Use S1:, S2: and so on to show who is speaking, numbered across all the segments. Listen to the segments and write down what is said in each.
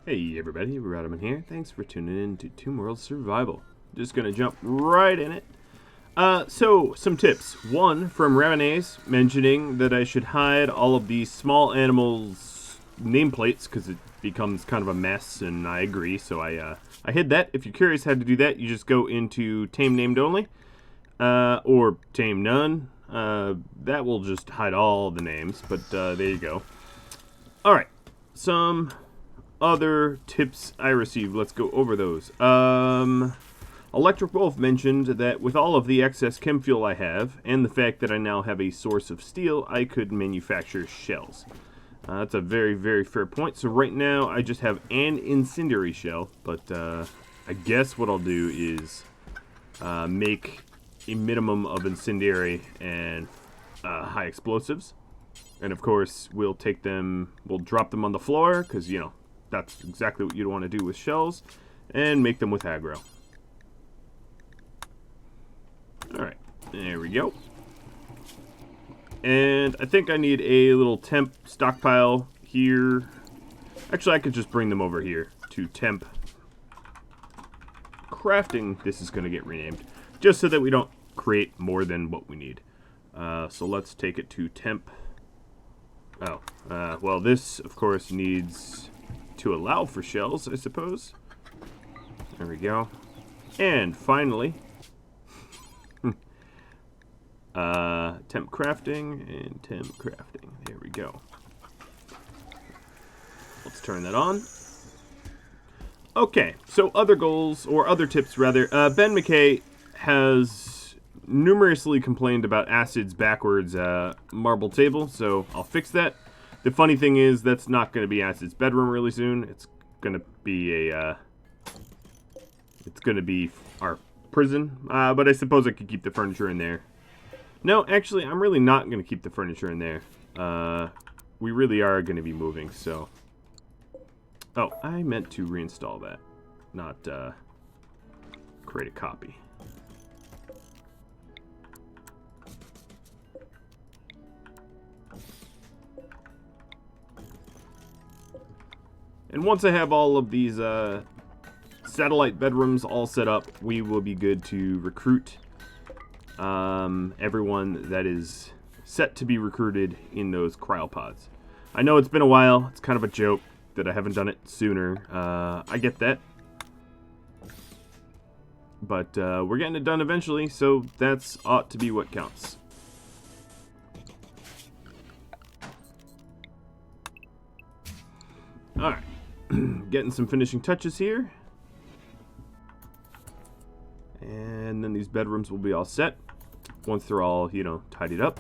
S1: Hey everybody, Rhadamant here. Thanks for tuning in to Tomb World Survival. Just gonna jump right in it. So some tips. One from Rhadamant mentioning that I should hide all of these small animals' nameplates because it becomes kind of a mess, and I agree. So I hid that. If you're curious how to do that, you just go into Tame Named Only, or Tame None. That will just hide all the names. But there you go. All right, some other tips I received. Let's go over those. Electric Wolf mentioned that with all of the excess chem fuel I have, and the fact that I now have a source of steel, I could manufacture shells. That's a very, very fair point. So right now, I just have an incendiary shell, but I guess what I'll do is make a minimum of incendiary and high explosives. And of course, we'll drop them on the floor, because, you know, that's exactly what you'd want to do with shells, and make them with aggro. Alright, there we go. And I think I need a little temp stockpile here. Actually, I could just bring them over here to temp crafting. This is going to get renamed, just so that we don't create more than what we need. So let's take it to temp. Oh, well, this, of course, needs to allow for shells, I suppose. There we go. And finally, temp crafting and temp crafting. There we go. Let's turn that on. Okay, so other goals, or other tips rather. Ben McKay has numerously complained about acids backwards marble table, so I'll fix that. The funny thing is, that's not going to be Acid's bedroom really soon. It's going to be it's going to be our prison. But I suppose I could keep the furniture in there. No, actually, I'm really not going to keep the furniture in there. We really are going to be moving, so. Oh, I meant to reinstall that, not create a copy. And once I have all of these satellite bedrooms all set up, we will be good to recruit everyone that is set to be recruited in those cryopods. I know it's been a while. It's kind of a joke that I haven't done it sooner. I get that. But we're getting it done eventually, so that's ought to be what counts. Alright. Getting some finishing touches here. And then these bedrooms will be all set once they're all, you know, tidied up.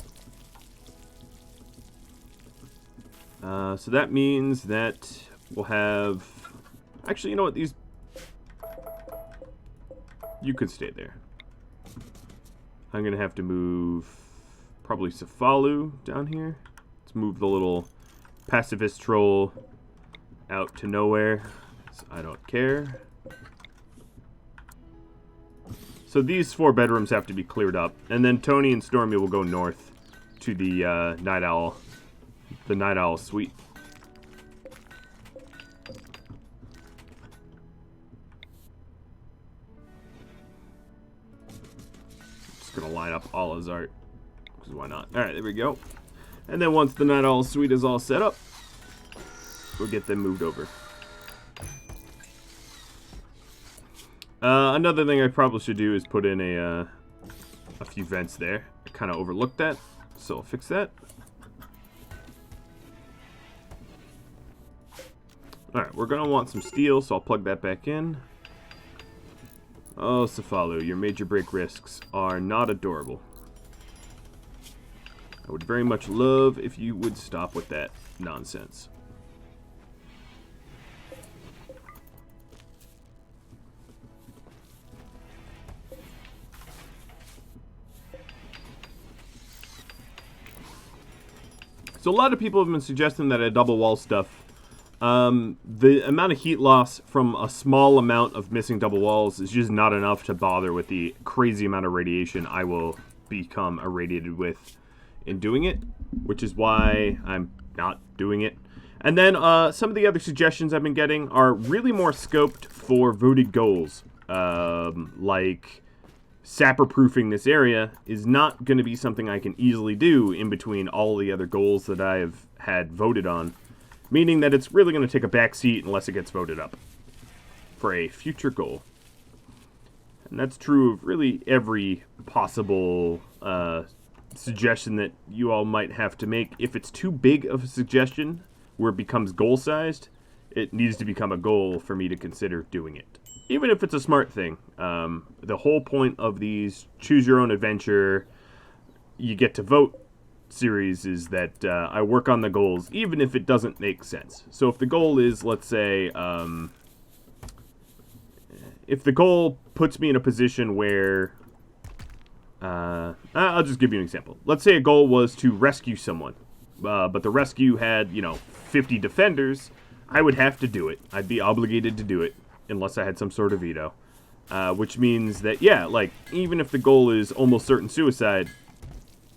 S1: So that means that we'll have... Actually, you know what? These... You could stay there. I'm going to have to move probably Cefalu down here. Let's move the little pacifist troll out to nowhere. So I don't care. So these 4 bedrooms have to be cleared up, and then Tony and Stormy will go north to the Night Owl suite. Just gonna line up all his art, because why not? All right, there we go. And then once the Night Owl suite is all set up, we'll get them moved over. Another thing I probably should do is put in a few vents there. I kind of overlooked that, so I'll fix that. Alright, we're going to want some steel, so I'll plug that back in. Oh, Cefalu, your major break risks are not adorable. I would very much love if you would stop with that nonsense. So a lot of people have been suggesting that I double wall stuff. The amount of heat loss from a small amount of missing double walls is just not enough to bother with the crazy amount of radiation I will become irradiated with in doing it, which is why I'm not doing it. And then some of the other suggestions I've been getting are really more scoped for voted goals. Like sapper-proofing this area is not going to be something I can easily do in between all the other goals that I have had voted on. Meaning that it's really going to take a back seat unless it gets voted up for a future goal. And that's true of really every possible suggestion that you all might have to make. If it's too big of a suggestion where it becomes goal-sized, it needs to become a goal for me to consider doing it. Even if it's a smart thing. The whole point of these choose-your-own-adventure, you get to vote series is that I work on the goals, even if it doesn't make sense. So if the goal is, let's say, if the goal puts me in a position where, I'll just give you an example. Let's say a goal was to rescue someone, but the rescue had, 50 defenders. I would have to do it. I'd be obligated to do it unless I had some sort of veto, which means that, yeah, like, even if the goal is almost certain suicide,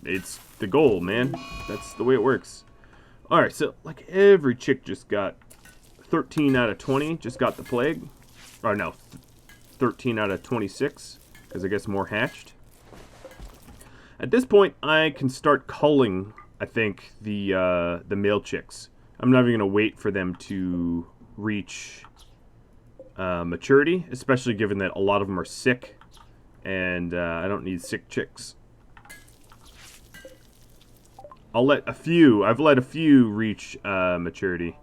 S1: it's the goal, man. That's the way it works. Alright, so, like, every chick just got 13 out of 20, just got the plague. Or, no, 13 out of 26, because I guess more hatched. At this point, I can start culling, I think, the male chicks. I'm not even going to wait for them to reach maturity, especially given that a lot of them are sick, and I don't need sick chicks. I've let a few reach maturity.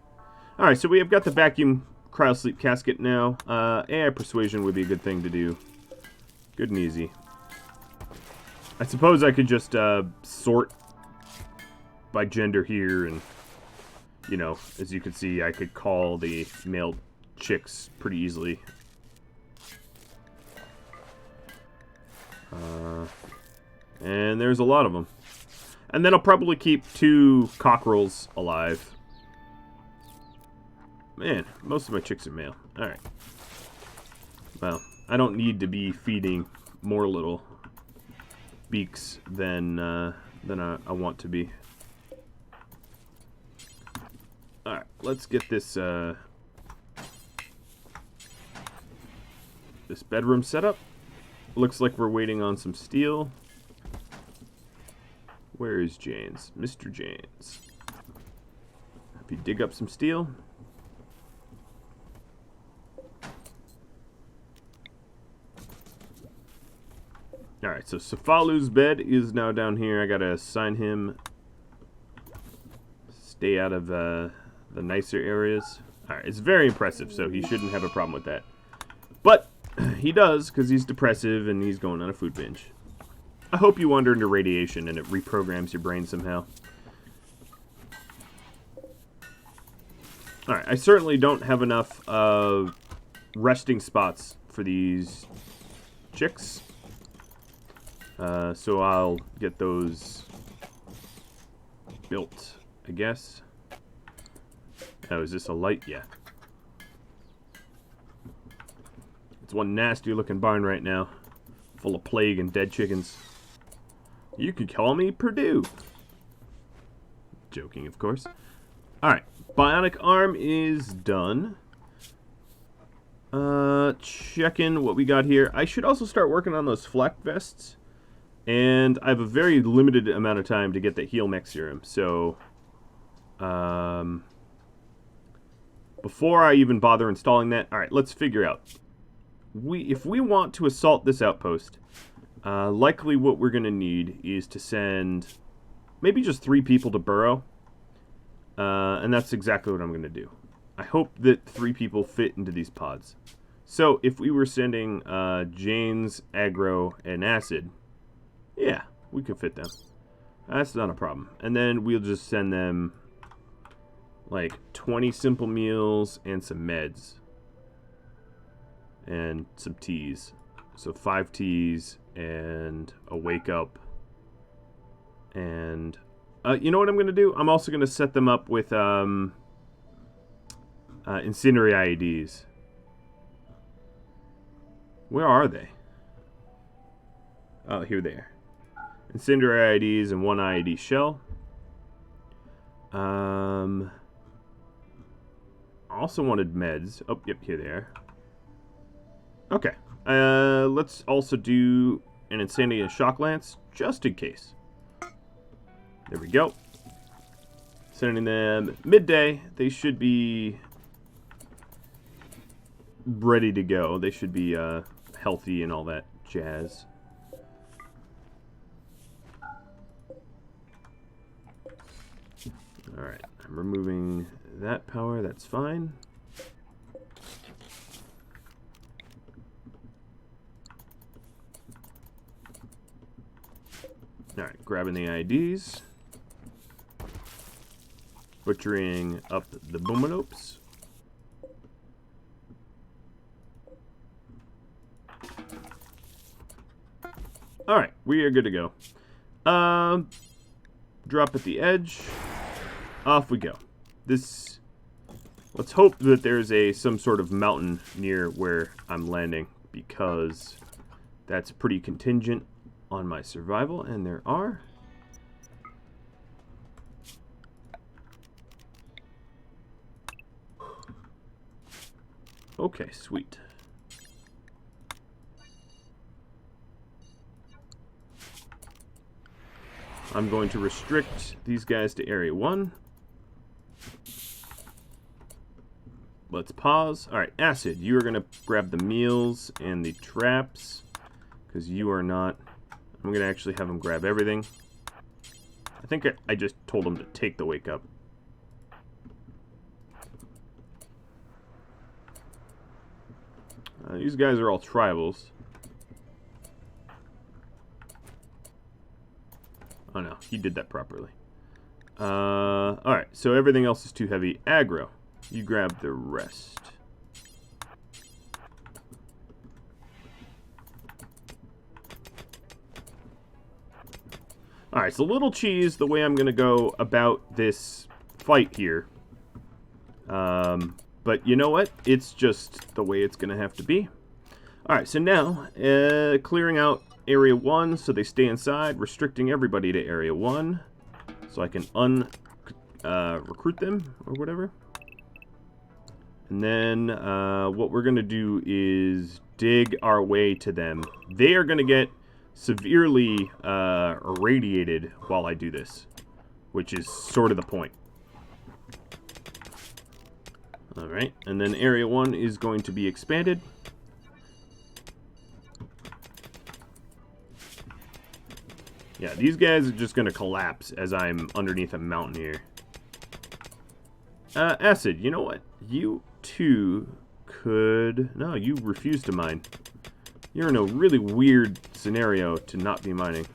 S1: Alright, so we have got the vacuum cryosleep casket now. AI persuasion would be a good thing to do. Good and easy. I suppose I could just sort by gender here, and, as you can see, I could call the male chicks pretty easily. And there's a lot of them. And then I'll probably keep 2 cockerels alive. Man, most of my chicks are male. Alright. Well, I don't need to be feeding more little beaks than I want to be. Alright, let's get this this bedroom set up. Looks like we're waiting on some steel. Where is Janes? Mr. Janes. If you dig up some steel. Alright, so Cefalu's bed is now down here. I gotta assign him. Stay out of the nicer areas. Alright, it's very impressive, so he shouldn't have a problem with that. But he does, because he's depressive and he's going on a food binge. I hope you wander into radiation and it reprograms your brain somehow. Alright, I certainly don't have enough resting spots for these chicks. So I'll get those built, I guess. Oh, is this a light? Yeah. It's one nasty looking barn right now, full of plague and dead chickens. You could call me Purdue. Joking, of course. Alright, bionic arm is done. Checking what we got here. I should also start working on those flak vests. And I have a very limited amount of time to get the heal mech serum. So, before I even bother installing that, alright, let's figure out. If we want to assault this outpost, likely what we're going to need is to send maybe just 3 people to Burrow. And that's exactly what I'm going to do. I hope that 3 people fit into these pods. So if we were sending Janes, Aggro, and Acid, yeah, we could fit them. That's not a problem. And then we'll just send them like 20 simple meals and some meds. And some teas. So 5 teas and a wake up. And you know what I'm going to do? I'm also going to set them up with incendiary IEDs. Where are they? Oh, here they are. Incendiary IEDs and 1 IED shell. also wanted meds. Oh, yep, here they are. Okay. Let's also do an Insanity and Shock Lance, just in case. There we go. Sending them midday. They should be ready to go. They should be healthy and all that jazz. Alright, I'm removing that power. That's fine. Alright, grabbing the IDs. Butchering up the boomalopes. Alright, we are good to go. Drop at the edge. Off we go. Let's hope that there's some sort of mountain near where I'm landing, because that's pretty contingent on my survival, and there are. Okay, sweet. I'm going to restrict these guys to Area 1. Let's pause. Alright, Acid, you are going to grab the meals and the traps, because you are not. I'm going to actually have him grab everything. I think I just told him to take the wake up. These guys are all tribals. Oh no, he did that properly. Alright, so everything else is too heavy. Aggro, you grab the rest. Alright, so Little Cheese, the way I'm going to go about this fight here. But you know what? It's just the way it's going to have to be. Alright, so now, clearing out Area 1 so they stay inside, restricting everybody to Area 1 so I can recruit them or whatever. And then what we're going to do is dig our way to them. They are going to get severely irradiated while I do this, which is sort of the point. Alright, and then Area 1 is going to be expanded. Yeah, these guys are just going to collapse as I'm underneath a mountain here. Acid, you know what? You too could. No, you refuse to mine. You're in a really weird scenario to not be mining.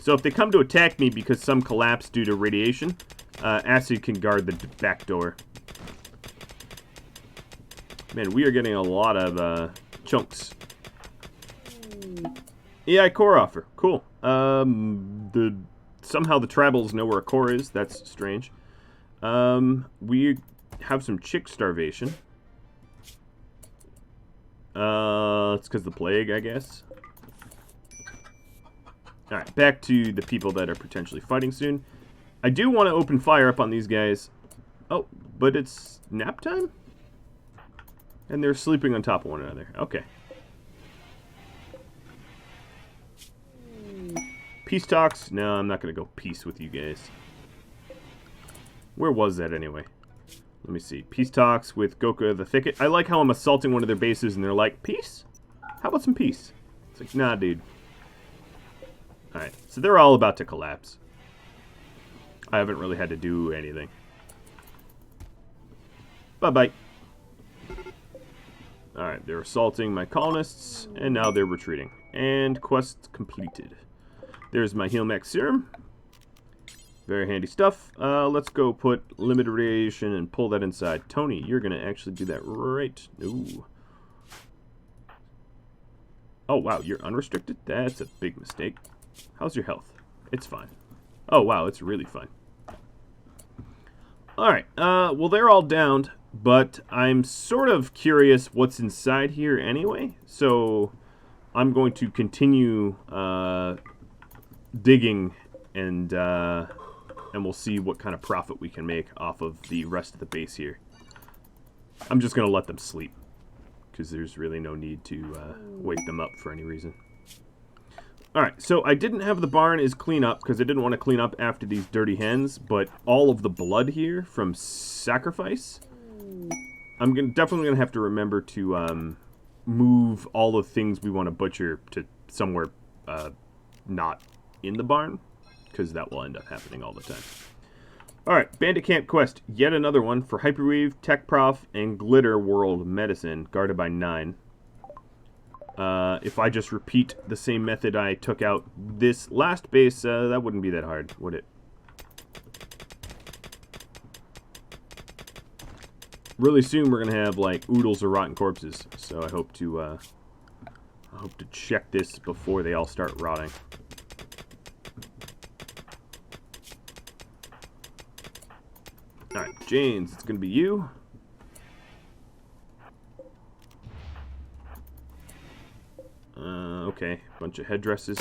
S1: So if they come to attack me because some collapse due to radiation, Acid can guard the back door. Man, we are getting a lot of chunks. AI core offer. Cool. Somehow the tribals know where a core is. That's strange. We have some chick starvation. It's because of the plague, I guess. Alright, back to the people that are potentially fighting soon. I do want to open fire up on these guys. Oh, but it's nap time? And they're sleeping on top of one another. Okay. Peace talks? No, I'm not going to go peace with you guys. Where was that anyway? Let me see. Peace talks with Goka the Thicket. I like how I'm assaulting one of their bases and they're like, peace? How about some peace? It's like, nah, dude. Alright, so they're all about to collapse. I haven't really had to do anything. Bye-bye. Alright, they're assaulting my colonists, and now they're retreating. And quest completed. There's my Heal Max Serum. Very handy stuff. Let's go put limited radiation and pull that inside. Tony, you're going to actually do that right. Ooh. Oh, wow, you're unrestricted? That's a big mistake. How's your health? It's fine. Oh, wow, it's really fine. Alright, well, they're all downed, but I'm sort of curious what's inside here anyway, so I'm going to continue digging and and we'll see what kind of profit we can make off of the rest of the base here. I'm just going to let them sleep, because there's really no need to wake them up for any reason. Alright, so I didn't have the barn as clean up, because I didn't want to clean up after these dirty hens, but all of the blood here from sacrifice, I'm definitely going to have to remember to move all the things we want to butcher to somewhere not in the barn, because that will end up happening all the time. Alright, Bandit Camp Quest, yet another one for Hyperweave, Tech Prof, and Glitter World Medicine, guarded by 9. If I just repeat the same method I took out this last base, that wouldn't be that hard, would it? Really soon we're gonna have like oodles of rotten corpses, so I hope to check this before they all start rotting. Alright, James, it's gonna be you. Okay, bunch of headdresses.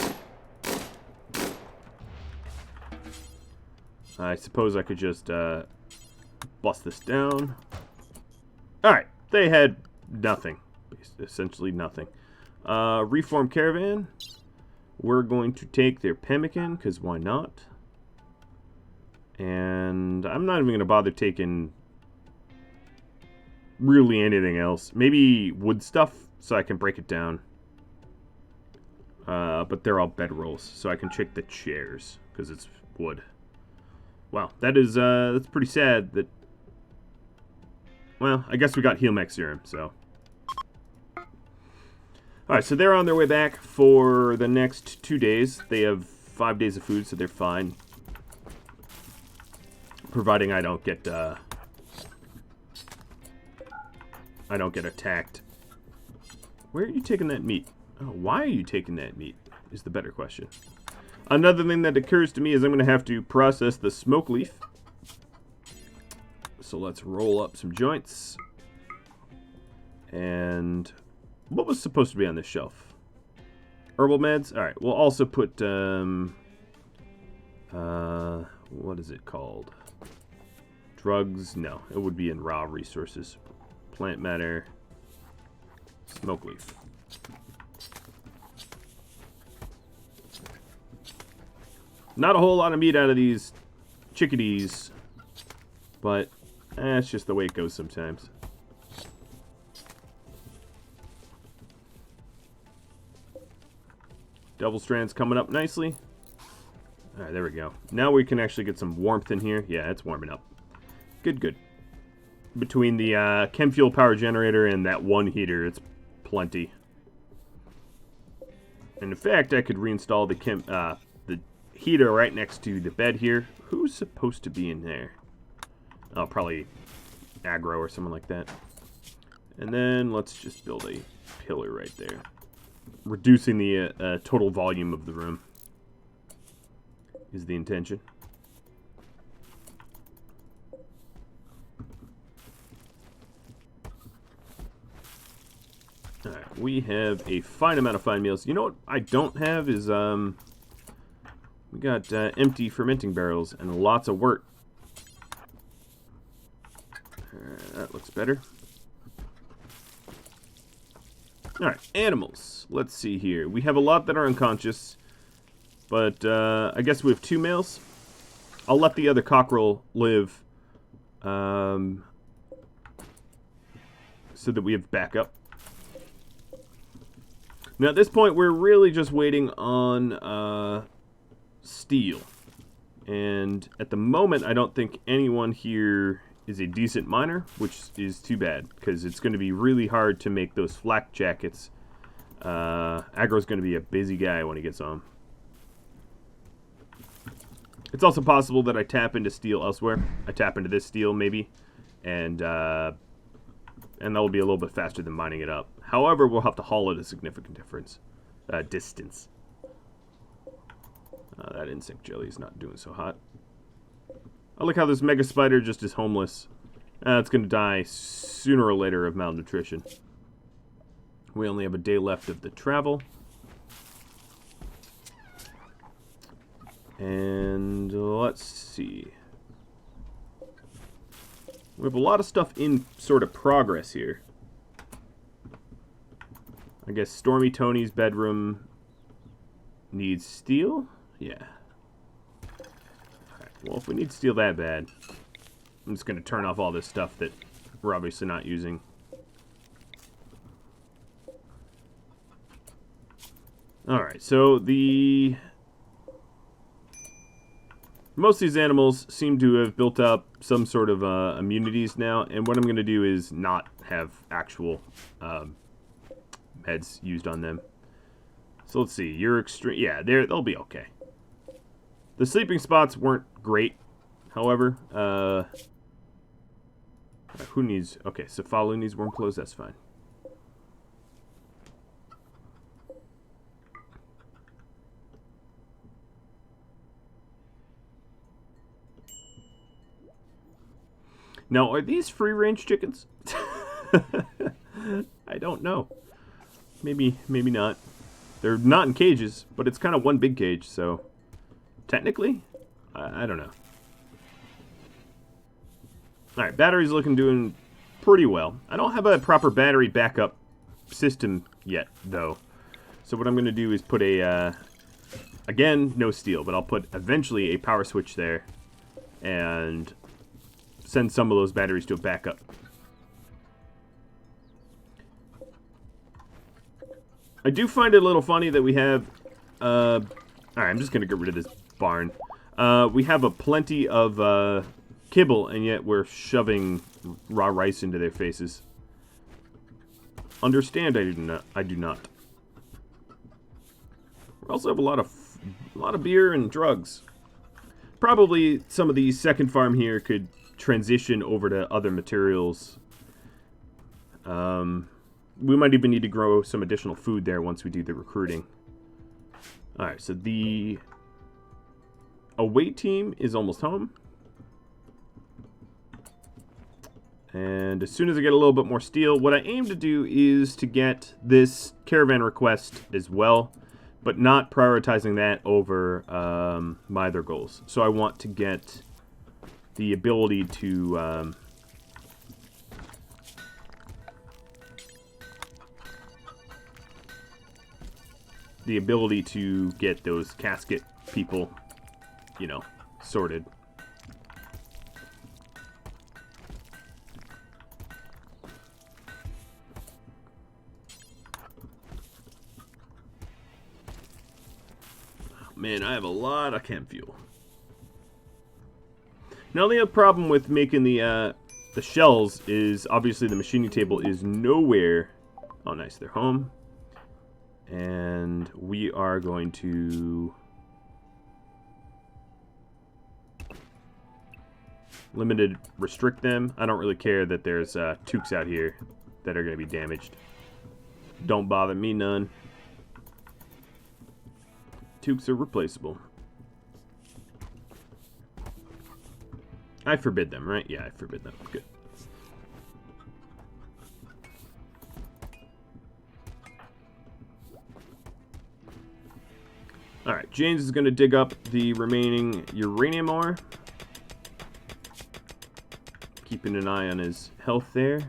S1: I suppose I could just bust this down. Alright, they had nothing. Essentially nothing. Reform Caravan. We're going to take their pemmican, because why not? And I'm not even going to bother taking really anything else. Maybe wood stuff, so I can break it down. But they're all bedrolls, so I can check the chairs, because it's wood. Wow, that's pretty sad that... Well, I guess we got Heal Mech Serum, so... Alright, so they're on their way back for the next 2 days. They have 5 days of food, so they're fine. Providing I don't get attacked. Where are you taking that meat? Oh, why are you taking that meat is the better question. Another thing that occurs to me is I'm going to have to process the smoke leaf. So let's roll up some joints. And what was supposed to be on this shelf? Herbal meds? Alright, we'll also put, what is it called? Drugs? No, it would be in raw resources. Plant matter. Smoke leaf. Not a whole lot of meat out of these chickadees, but it's just the way it goes sometimes. Double strands coming up nicely. Alright, there we go. Now we can actually get some warmth in here. Yeah, it's warming up. Good, good. Between the chem fuel power generator and that one heater, it's plenty. And in fact, I could reinstall the heater right next to the bed here. Who's supposed to be in there? Oh, probably aggro or someone like that. And then let's just build a pillar right there, reducing the total volume of the room is the intention. Alright, we have a fine amount of fine meals. You know what I don't have is, we got empty fermenting barrels and lots of wort. That looks better. Alright, animals. Let's see here. We have a lot that are unconscious, but I guess we have 2 males. I'll let the other cockerel live so that we have backup. Now at this point, we're really just waiting on steel. And at the moment, I don't think anyone here is a decent miner, which is too bad, because it's going to be really hard to make those flak jackets. Aggro's going to be a busy guy when he gets home. It's also possible that I tap into steel elsewhere. I tap into this steel, maybe, and that will be a little bit faster than mining it up. However, we'll have to haul it a significant distance. That insect jelly is not doing so hot. I like how this mega spider just is homeless. It's going to die sooner or later of malnutrition. We only have a day left of the travel. And let's see. We have a lot of stuff in sort of progress here. I guess Stormy Tony's bedroom needs steel? Yeah. Alright, well, if we need steel that bad, I'm just going to turn off all this stuff that we're obviously not using. Alright, so most of these animals seem to have built up some sort of immunities now, and what I'm going to do is not have actual meds used on them. So let's see, you're extreme. Yeah, they'll be okay. The sleeping spots weren't great, however. Who needs... Okay, Cefalu needs warm clothes, that's fine. Now, are these free-range chickens? I don't know. Maybe not. They're not in cages, but it's kind of one big cage, so... Technically? I don't know. Alright, battery's doing pretty well. I don't have a proper battery backup system yet, though. So what I'm going to do is put a... again, no steel, but I'll put eventually a power switch there. And... send some of those batteries to a backup. I do find it a little funny that we have... Alright, I'm just going to get rid of this barn. We have a plenty of kibble, and yet we're shoving raw rice into their faces. Understand, I do not. We also have a lot of beer and drugs. Probably some of the second farm here could transition over to other materials. We might even need to grow some additional food there once we do the recruiting. Alright, so the away team is almost home. And as soon as I get a little bit more steel, what I aim to do is to get this caravan request as well, but not prioritizing that over my other goals. So I want to get the ability to get those casket people, you know, sorted. Oh, man, I have a lot of chem fuel. Now, the other problem with making the shells is obviously the machining table is nowhere. Oh, nice, they're home. And we are going to limited restrict them. I don't really care that there's toques out here that are going to be damaged. Don't bother me none. Toques are replaceable. I forbid them, right? Yeah, I forbid them. Good. Alright, James is going to dig up the remaining uranium ore. Keeping an eye on his health there.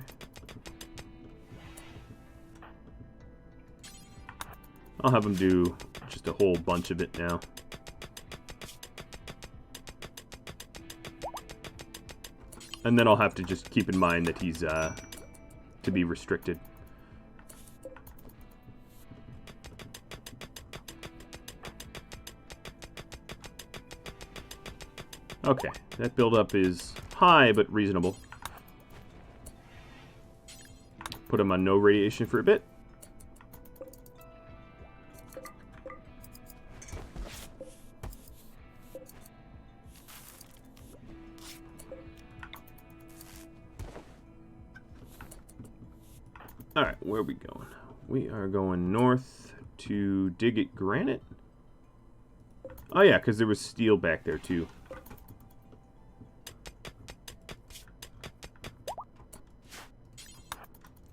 S1: I'll have him do just a whole bunch of it now. And then I'll have to just keep in mind that he's to be restricted. Okay, that buildup is high but reasonable. Put him on no radiation for a bit. Alright, where are we going? We are going north to dig at granite. Oh yeah, because there was steel back there too.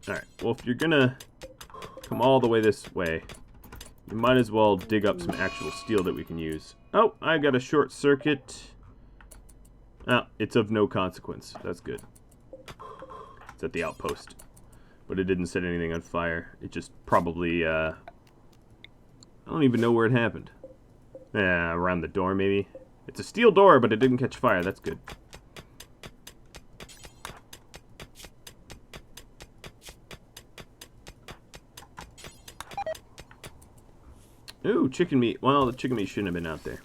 S1: Alright, well if you're gonna come all the way this way, We might as well dig up some actual steel that we can use. Oh, I got a short circuit. Ah, it's of no consequence. That's good. It's at the outpost. But it didn't set anything on fire. It just probably, I don't even know where it happened. Around the door, maybe. It's a steel door, but it didn't catch fire. That's good. Ooh, chicken meat. Well, the chicken meat shouldn't have been out there.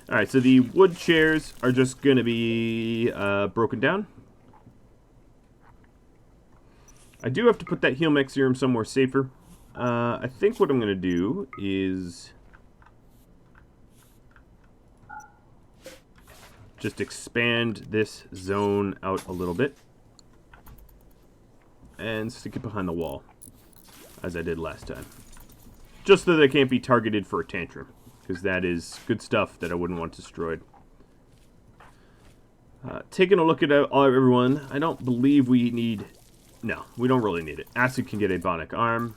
S1: Alright, so the wood chairs are just going to be broken down. I do have to put that heel mech serum somewhere safer. I think what I'm going to do is just expand this zone out a little bit and stick it behind the wall, as I did last time. Just so that it can't be targeted for a tantrum, because that is good stuff that I wouldn't want destroyed. Taking a look at everyone, I don't believe we need... No, we don't really need it. Acid can get a bionic arm,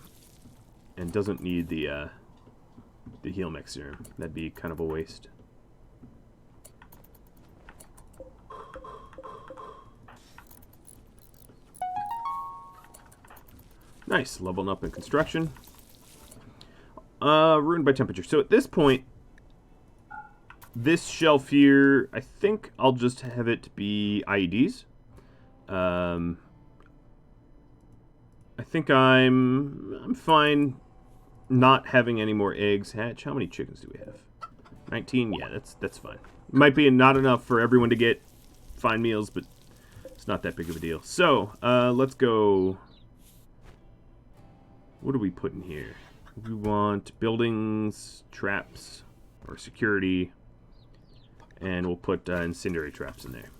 S1: and doesn't need the heel mech serum. That'd be kind of a waste. Nice, leveling up in construction. Ruined by temperature. So at this point, this shelf here, I think I'll just have it be IEDs. I think I'm fine not having any more eggs hatch. How many chickens do we have? 19? Yeah, that's fine. Might be not enough for everyone to get fine meals, but it's not that big of a deal. So, let's go... What do we put in here? We want buildings, traps, or security, and we'll put incendiary traps in there.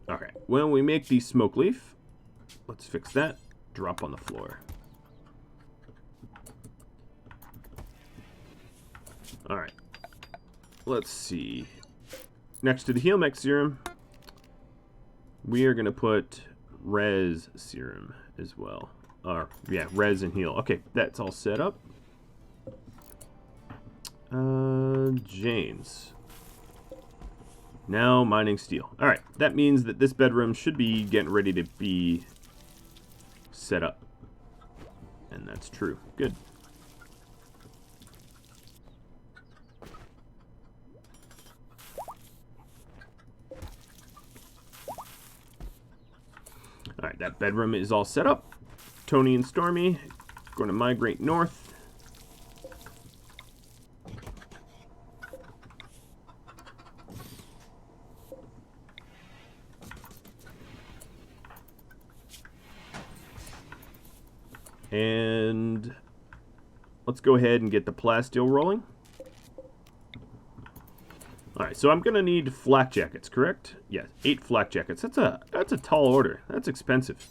S1: Okay, when we make the smoke leaf, let's fix that. Drop on the floor. Alright, let's see. Next to the heel mech serum, we are going to put res serum as well. Or, yeah, res and heal. Okay, that's all set up. James. Now mining steel. Alright, that means that this bedroom should be getting ready to be set up. And that's true. Good. Alright, that bedroom is all set up. Tony and Stormy going to migrate north. And let's go ahead and get the plasteel rolling. Alright, so I'm going to need flak jackets, correct? Yes, 8 flak jackets. That's a tall order. That's expensive.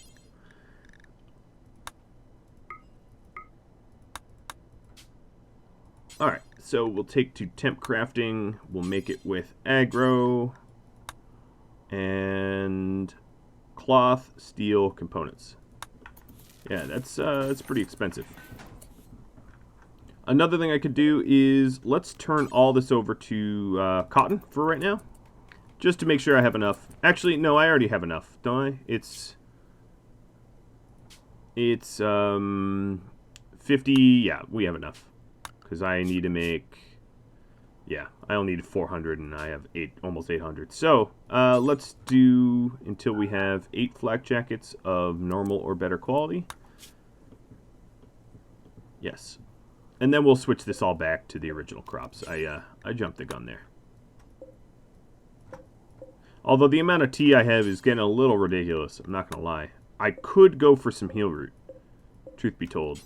S1: Alright, so we'll take to temp crafting. We'll make it with aggro and cloth, steel components. Yeah, that's pretty expensive. Another thing I could do is let's turn all this over to cotton for right now, just to make sure I have enough. Actually, no, I already have enough, don't I? It's 50. Yeah, we have enough because I need to make. Yeah, I only need 400, and I have almost 800. So let's do until we have 8 flak jackets of normal or better quality. Yes. And then we'll switch this all back to the original crops. I jumped the gun there. Although the amount of tea I have is getting a little ridiculous, I'm not going to lie. I could go for some heal root, truth be told.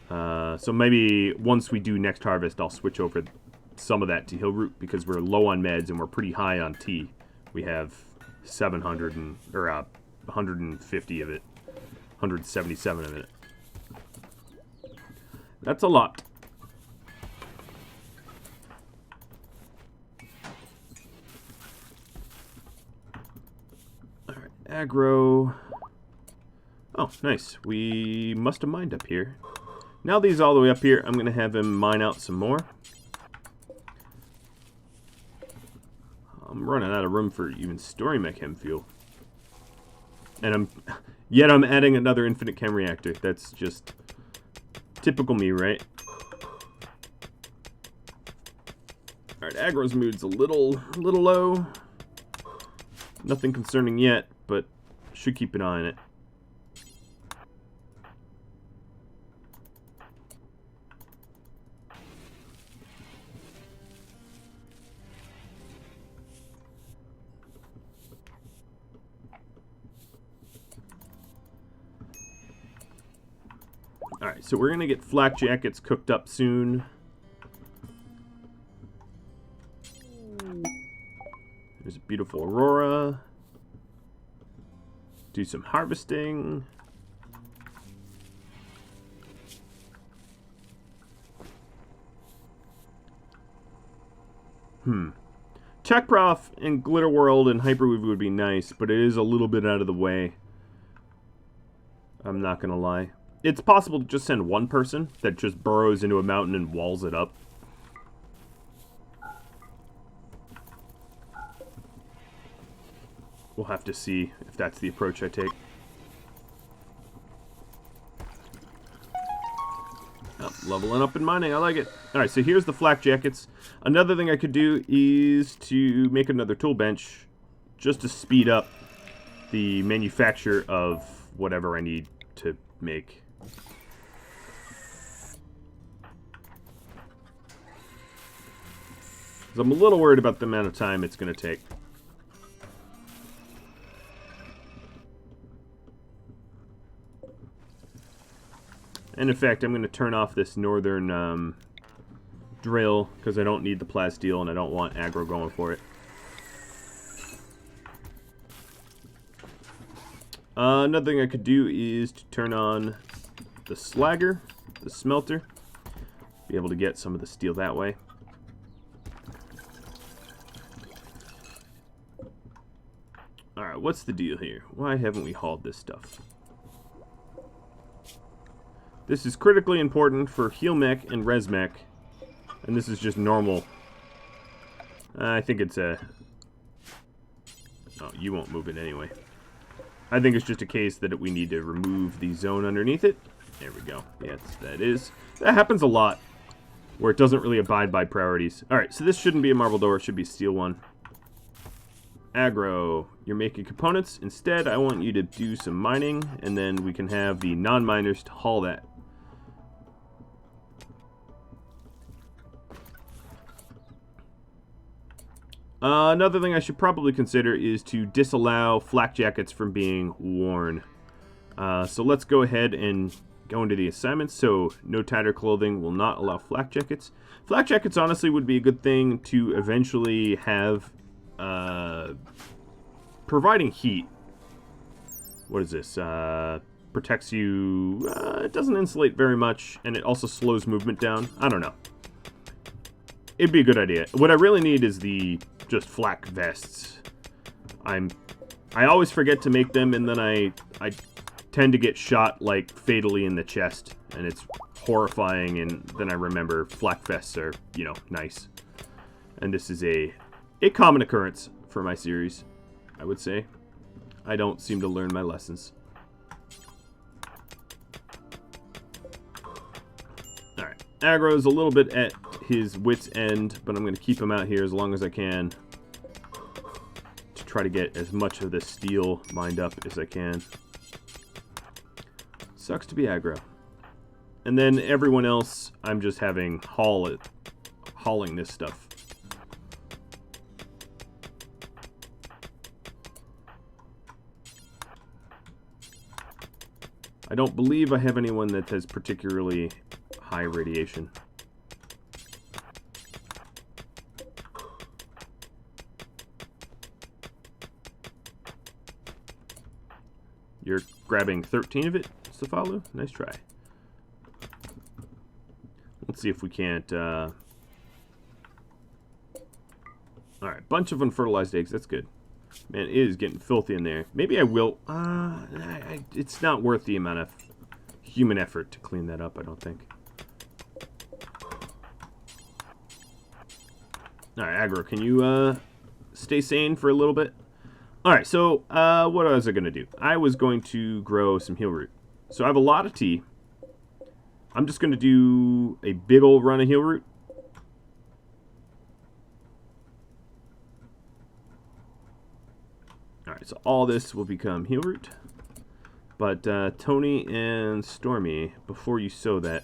S1: So maybe once we do next harvest, I'll switch over some of that to heal root because we're low on meds and we're pretty high on tea. We have 150 of it, 177 of it. That's a lot. Alright, aggro. Oh, nice. We must have mined up here. Now that he's all the way up here, I'm going to have him mine out some more. I'm running out of room for even story mech chem fuel. And yet I'm adding another infinite chem reactor. That's just typical me, right? Alright, aggro's mood's a little low. Nothing concerning yet, but should keep an eye on it. Alright, so we're going to get flak jackets cooked up soon. There's a beautiful aurora. Do some harvesting. Check Prof and Glitter World and Hyperweave would be nice, but it is a little bit out of the way. I'm not going to lie. It's possible to just send one person that just burrows into a mountain and walls it up. We'll have to see if that's the approach I take. Oh, leveling up and mining, I like it. Alright, so here's the flak jackets. Another thing I could do is to make another tool bench just to speed up the manufacture of whatever I need to make. I'm a little worried about the amount of time it's going to take. And in fact, I'm going to turn off this northern drill because I don't need the plasteel and I don't want aggro going for it. Another thing I could do is to turn on the slagger, the smelter. Be able to get some of the steel that way. Alright, what's the deal here? Why haven't we hauled this stuff? This is critically important for heal mech and res mech. And this is just normal. I think it's a... Oh, you won't move it anyway. I think it's just a case that we need to remove the zone underneath it. There we go. Yes, that is. That happens a lot. Where it doesn't really abide by priorities. Alright, so this shouldn't be a marble door. It should be a steel one. Aggro, you're making components. Instead, I want you to do some mining, and then we can have the non-miners to haul that. Another thing I should probably consider is to disallow flak jackets from being worn. So let's go ahead and go into the assignments. So no tighter clothing will not allow flak jackets. Flak jackets honestly would be a good thing to eventually have. Providing heat. What is this? Protects you. It doesn't insulate very much, and it also slows movement down. I don't know. It'd be a good idea. What I really need is the just flak vests. I always forget to make them, and then I tend to get shot like fatally in the chest, and it's horrifying. And then I remember flak vests are, you know, nice. And this is a common occurrence for my series, I would say. I don't seem to learn my lessons. Alright, aggro's a little bit at his wit's end, but I'm going to keep him out here as long as I can to try to get as much of this steel mined up as I can. Sucks to be aggro. And then everyone else, I'm just having hauling this stuff. I don't believe I have anyone that has particularly high radiation. You're grabbing 13 of it, Safalu? Nice try. Let's see if we can't... Alright, bunch of unfertilized eggs. That's good. Man, it is getting filthy in there. Maybe I will. It's not worth the amount of human effort to clean that up, I don't think. Alright, Aggro, can you stay sane for a little bit? Alright, so what was I going to do? I was going to grow some heal root. So I have a lot of tea. I'm just going to do a big old run of heal root. Alright, so all this will become heal root. But Tony and Stormy, before you sow that,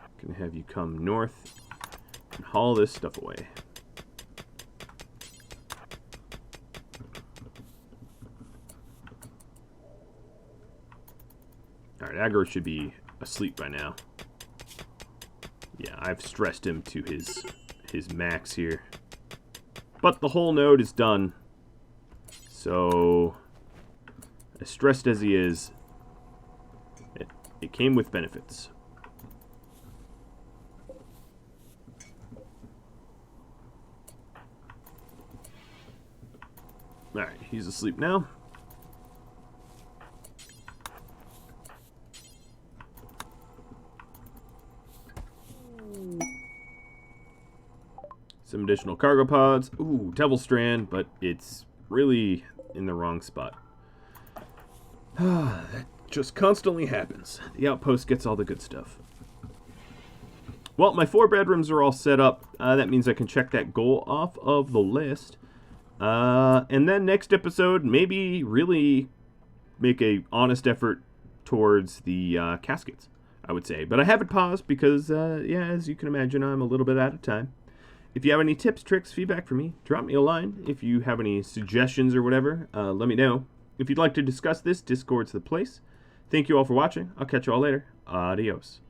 S1: I'm going to have you come north and haul this stuff away. Alright, Aggro should be asleep by now. Yeah, I've stressed him to his max here. But the whole node is done. So, as stressed as he is, it came with benefits. Alright, he's asleep now. Some additional cargo pods. Ooh, Devil Strand, but it's really in the wrong spot. That just constantly happens. The Outpost gets all the good stuff. Well, my 4 bedrooms are all set up. That means I can check that goal off of the list. And then next episode, maybe really make a honest effort towards the caskets, I would say. But I have it paused because, yeah, as you can imagine, I'm a little bit out of time. If you have any tips, tricks, feedback for me, drop me a line. If you have any suggestions or whatever, let me know. If you'd like to discuss this, Discord's the place. Thank you all for watching. I'll catch you all later. Adios.